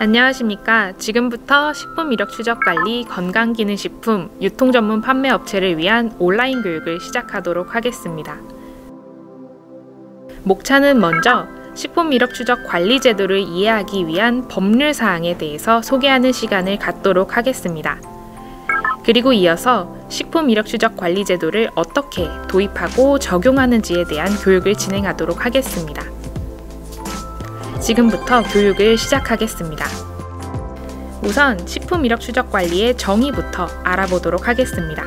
안녕하십니까. 지금부터 식품 이력 추적 관리 건강기능식품 유통 전문 판매 업체를 위한 온라인 교육을 시작하도록 하겠습니다. 목차는 먼저 식품 이력 추적 관리 제도를 이해하기 위한 법률 사항에 대해서 소개하는 시간을 갖도록 하겠습니다. 그리고 이어서 식품 이력 추적 관리 제도를 어떻게 도입하고 적용하는지에 대한 교육을 진행하도록 하겠습니다. 지금부터 교육을 시작하겠습니다. 우선 식품 이력 추적 관리의 정의부터 알아보도록 하겠습니다.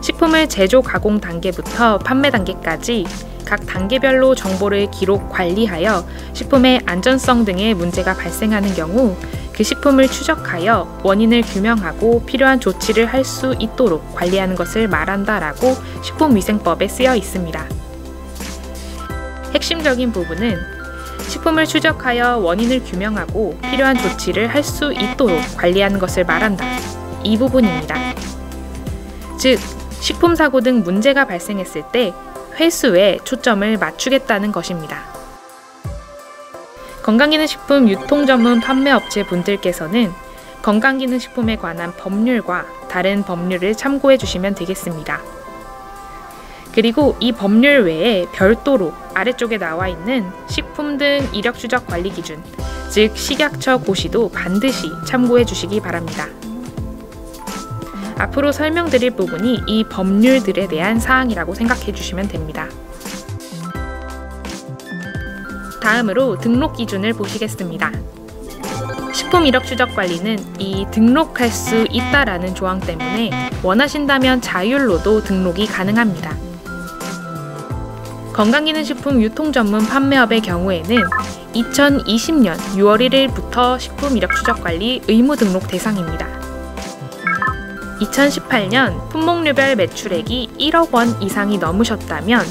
식품을 제조 가공 단계부터 판매 단계까지 각 단계별로 정보를 기록 관리하여 식품의 안전성 등의 문제가 발생하는 경우 그 식품을 추적하여 원인을 규명하고 필요한 조치를 할 수 있도록 관리하는 것을 말한다라고 식품위생법에 쓰여 있습니다. 핵심적인 부분은 식품을 추적하여 원인을 규명하고 필요한 조치를 할 수 있도록 관리하는 것을 말한다. 이 부분입니다. 즉, 식품 사고 등 문제가 발생했을 때 회수에 초점을 맞추겠다는 것입니다. 건강기능식품 유통 전문 판매업체 분들께서는 건강기능식품에 관한 법률과 다른 법률을 참고해 주시면 되겠습니다. 그리고 이 법률 외에 별도로 아래쪽에 나와 있는 식품 등 이력 추적 관리 기준, 즉 식약처 고시도 반드시 참고해 주시기 바랍니다. 앞으로 설명드릴 부분이 이 법률들에 대한 사항이라고 생각해 주시면 됩니다. 다음으로 등록 기준을 보시겠습니다. 식품 이력 추적 관리는 이 등록할 수 있다라는 조항 때문에 원하신다면 자율로도 등록이 가능합니다. 건강기능식품 유통 전문 판매업의 경우에는 2020년 6월 1일부터 식품 이력 추적 관리 의무 등록 대상입니다. 2018년 품목류별 매출액이 1억 원 이상이 넘으셨다면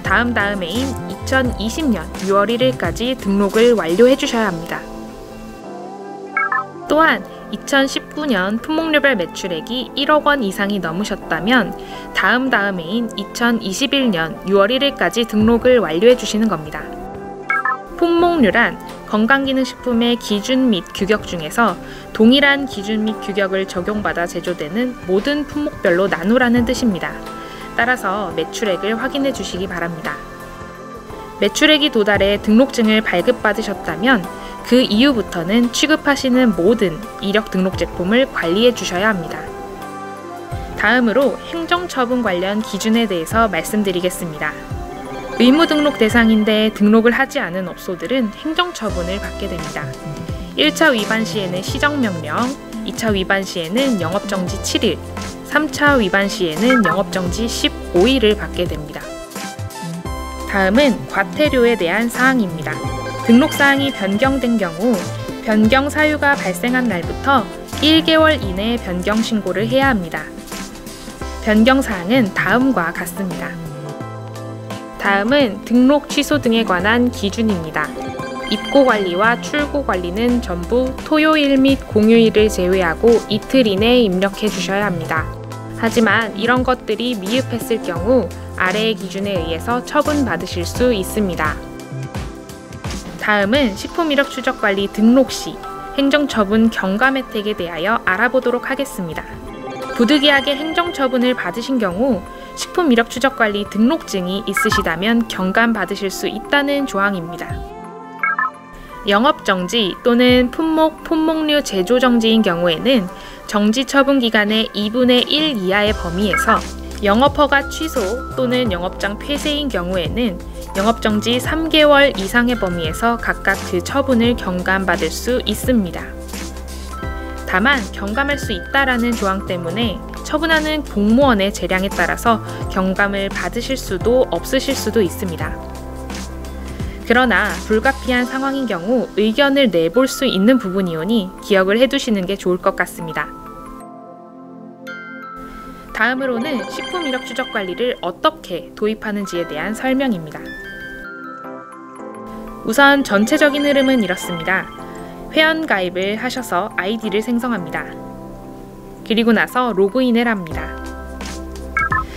다음 해인 2020년 6월 1일까지 등록을 완료해 주셔야 합니다. 또한 2019년 품목류별 매출액이 1억 원 이상이 넘으셨다면 다음 해인 2021년 6월 1일까지 등록을 완료해 주시는 겁니다. 품목류란 건강기능식품의 기준 및 규격 중에서 동일한 기준 및 규격을 적용받아 제조되는 모든 품목별로 나누라는 뜻입니다. 따라서 매출액을 확인해 주시기 바랍니다. 매출액이 도달해 등록증을 발급받으셨다면 그 이후부터는 취급하시는 모든 이력 등록 제품을 관리해 주셔야 합니다. 다음으로 행정처분 관련 기준에 대해서 말씀드리겠습니다. 의무 등록 대상인데 등록을 하지 않은 업소들은 행정처분을 받게 됩니다. 1차 위반 시에는 시정명령, 2차 위반 시에는 영업정지 7일, 3차 위반 시에는 영업정지 15일을 받게 됩니다. 다음은 과태료에 대한 사항입니다. 등록사항이 변경된 경우 변경 사유가 발생한 날부터 1개월 이내에 변경 신고를 해야 합니다. 변경사항은 다음과 같습니다. 다음은 등록 취소 등에 관한 기준입니다. 입고관리와 출고관리는 전부 토요일 및 공휴일을 제외하고 이틀 이내에 입력해 주셔야 합니다. 하지만 이런 것들이 미흡했을 경우 아래의 기준에 의해서 처분받으실 수 있습니다. 다음은 식품 이력 추적 관리 등록 시 행정처분 경감 혜택에 대하여 알아보도록 하겠습니다. 부득이하게 행정처분을 받으신 경우 식품 이력 추적 관리 등록증이 있으시다면 경감 받으실 수 있다는 조항입니다. 영업정지 또는 품목류 제조정지인 경우에는 정지 처분 기간의 2분의 1 이하의 범위에서 영업허가 취소 또는 영업장 폐쇄인 경우에는 영업정지 3개월 이상의 범위에서 각각 그 처분을 경감받을 수 있습니다. 다만 경감할 수 있다라는 조항 때문에 처분하는 공무원의 재량에 따라서 경감을 받으실 수도 없으실 수도 있습니다. 그러나 불가피한 상황인 경우 의견을 내볼 수 있는 부분이오니 기억을 해두시는 게 좋을 것 같습니다. 다음으로는 식품 이력 추적 관리를 어떻게 도입하는지에 대한 설명입니다. 우선 전체적인 흐름은 이렇습니다. 회원 가입을 하셔서 아이디를 생성합니다. 그리고 나서 로그인을 합니다.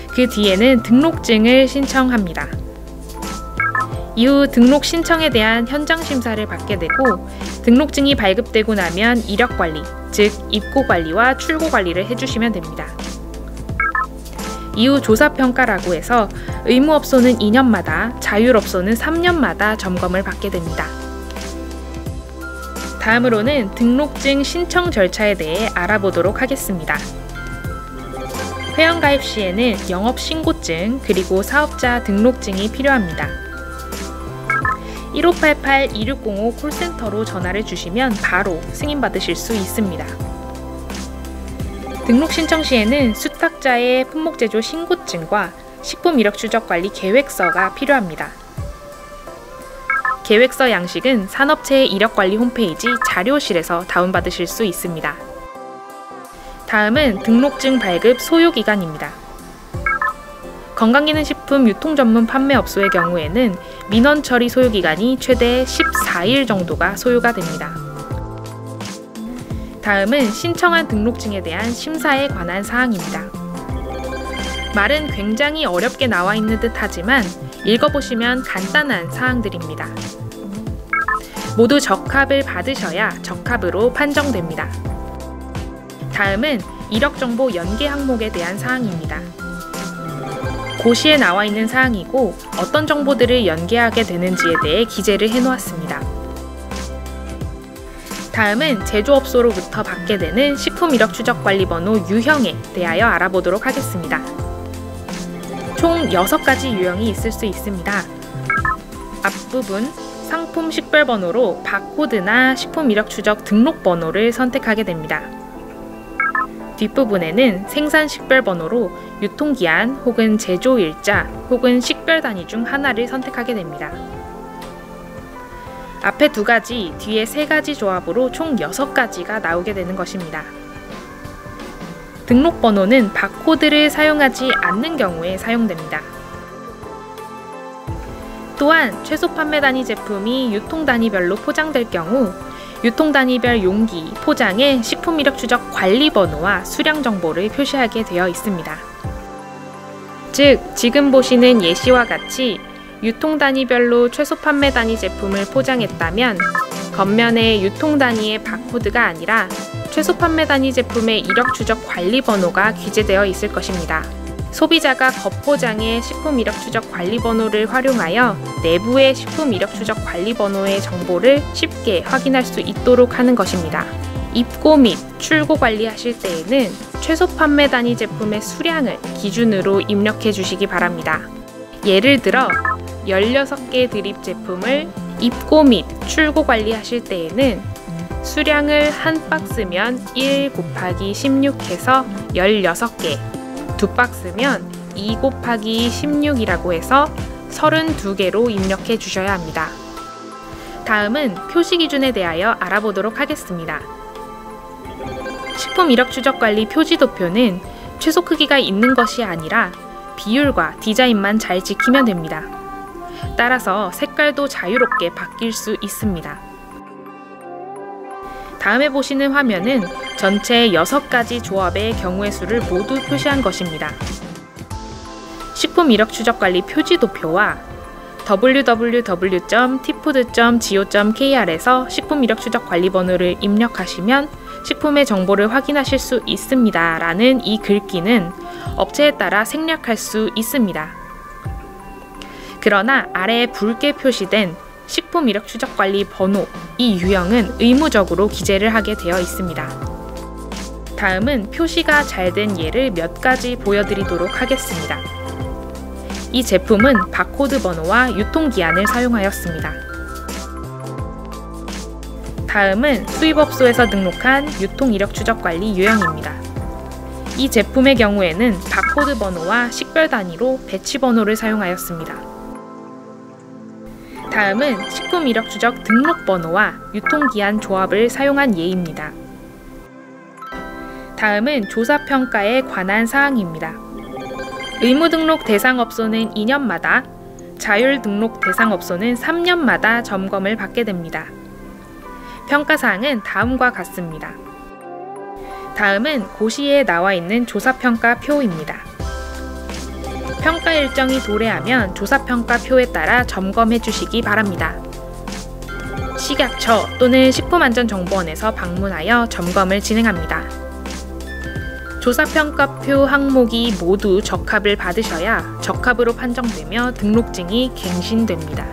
그 뒤에는 등록증을 신청합니다. 이후 등록 신청에 대한 현장 심사를 받게 되고 등록증이 발급되고 나면 이력 관리, 즉 입고 관리와 출고 관리를 해주시면 됩니다. 이후 조사평가라고 해서 의무업소는 2년마다, 자율업소는 3년마다 점검을 받게 됩니다. 다음으로는 등록증 신청 절차에 대해 알아보도록 하겠습니다. 회원가입 시에는 영업신고증 그리고 사업자 등록증이 필요합니다. 1588-2605 콜센터로 전화를 주시면 바로 승인받으실 수 있습니다. 등록 신청 시에는 수탁자의 품목제조 신고증과 식품 이력 추적 관리 계획서가 필요합니다. 계획서 양식은 산업체 이력관리 홈페이지 자료실에서 다운받으실 수 있습니다. 다음은 등록증 발급 소요기간입니다. 건강기능식품 유통전문 판매업소의 경우에는 민원 처리 소요기간이 최대 14일 정도가 소요가 됩니다. 다음은 신청한 등록증에 대한 심사에 관한 사항입니다. 말은 굉장히 어렵게 나와 있는 듯 하지만 읽어보시면 간단한 사항들입니다. 모두 적합을 받으셔야 적합으로 판정됩니다. 다음은 이력정보 연계 항목에 대한 사항입니다. 고시에 나와 있는 사항이고 어떤 정보들을 연계하게 되는지에 대해 기재를 해놓았습니다. 다음은 제조업소로부터 받게 되는 식품 이력 추적 관리 번호 유형에 대하여 알아보도록 하겠습니다. 총 6가지 유형이 있을 수 있습니다. 앞부분 상품 식별 번호로 바코드나 식품 이력 추적 등록 번호를 선택하게 됩니다. 뒷부분에는 생산 식별 번호로 유통기한 혹은 제조일자 혹은 식별 단위 중 하나를 선택하게 됩니다. 앞에 2가지, 뒤에 3가지 조합으로 총 6가지가 나오게 되는 것입니다. 등록 번호는 바코드를 사용하지 않는 경우에 사용됩니다. 또한 최소 판매 단위 제품이 유통 단위별로 포장될 경우 유통 단위별 용기, 포장에 식품 이력 추적 관리 번호와 수량 정보를 표시하게 되어 있습니다. 즉, 지금 보시는 예시와 같이 유통 단위별로 최소 판매 단위 제품을 포장했다면 겉면에 유통 단위의 바코드가 아니라 최소 판매 단위 제품의 이력 추적 관리 번호가 기재되어 있을 것입니다. 소비자가 겉포장의 식품 이력 추적 관리 번호를 활용하여 내부의 식품 이력 추적 관리 번호의 정보를 쉽게 확인할 수 있도록 하는 것입니다. 입고 및 출고 관리하실 때에는 최소 판매 단위 제품의 수량을 기준으로 입력해 주시기 바랍니다. 예를 들어 16개 드립 제품을 입고 및 출고 관리하실 때에는 수량을 한 박스면 1 곱하기 16 해서 16개, 2박스면 2 곱하기 16이라고 해서 32개로 입력해 주셔야 합니다. 다음은 표시 기준에 대하여 알아보도록 하겠습니다. 식품 이력 추적 관리 표지도표는 최소 크기가 있는 것이 아니라 비율과 디자인만 잘 지키면 됩니다. 따라서 색깔도 자유롭게 바뀔 수 있습니다. 다음에 보시는 화면은 전체 6가지 조합의 경우의 수를 모두 표시한 것입니다. 식품 이력 추적 관리 표지도표와 www.tfood.go.kr에서 식품 이력 추적 관리 번호를 입력하시면 식품의 정보를 확인하실 수 있습니다. 라는 이 글귀는 업체에 따라 생략할 수 있습니다. 그러나 아래에 붉게 표시된 식품 이력 추적 관리 번호, 이 유형은 의무적으로 기재를 하게 되어 있습니다. 다음은 표시가 잘 된 예를 몇 가지 보여드리도록 하겠습니다. 이 제품은 바코드 번호와 유통기한을 사용하였습니다. 다음은 수입업소에서 등록한 유통 이력 추적 관리 유형입니다. 이 제품의 경우에는 바코드 번호와 식별 단위로 배치 번호를 사용하였습니다. 다음은 식품 이력 추적 등록 번호와 유통기한 조합을 사용한 예입니다. 다음은 조사평가에 관한 사항입니다. 의무등록 대상업소는 2년마다, 자율등록 대상업소는 3년마다 점검을 받게 됩니다. 평가사항은 다음과 같습니다. 다음은 고시에 나와 있는 조사평가 표입니다. 평가 일정이 도래하면 조사평가표에 따라 점검해 주시기 바랍니다. 식약처 또는 식품안전정보원에서 방문하여 점검을 진행합니다. 조사평가표 항목이 모두 적합을 받으셔야 적합으로 판정되며 등록증이 갱신됩니다.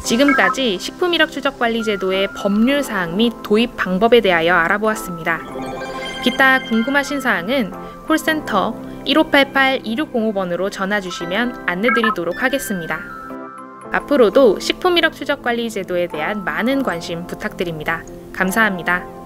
지금까지 식품이력추적관리제도의 법률사항 및 도입 방법에 대하여 알아보았습니다. 기타 궁금하신 사항은 콜센터 1588-2605번으로 전화주시면 안내드리도록 하겠습니다. 앞으로도 식품이력추적관리제도에 대한 많은 관심 부탁드립니다. 감사합니다.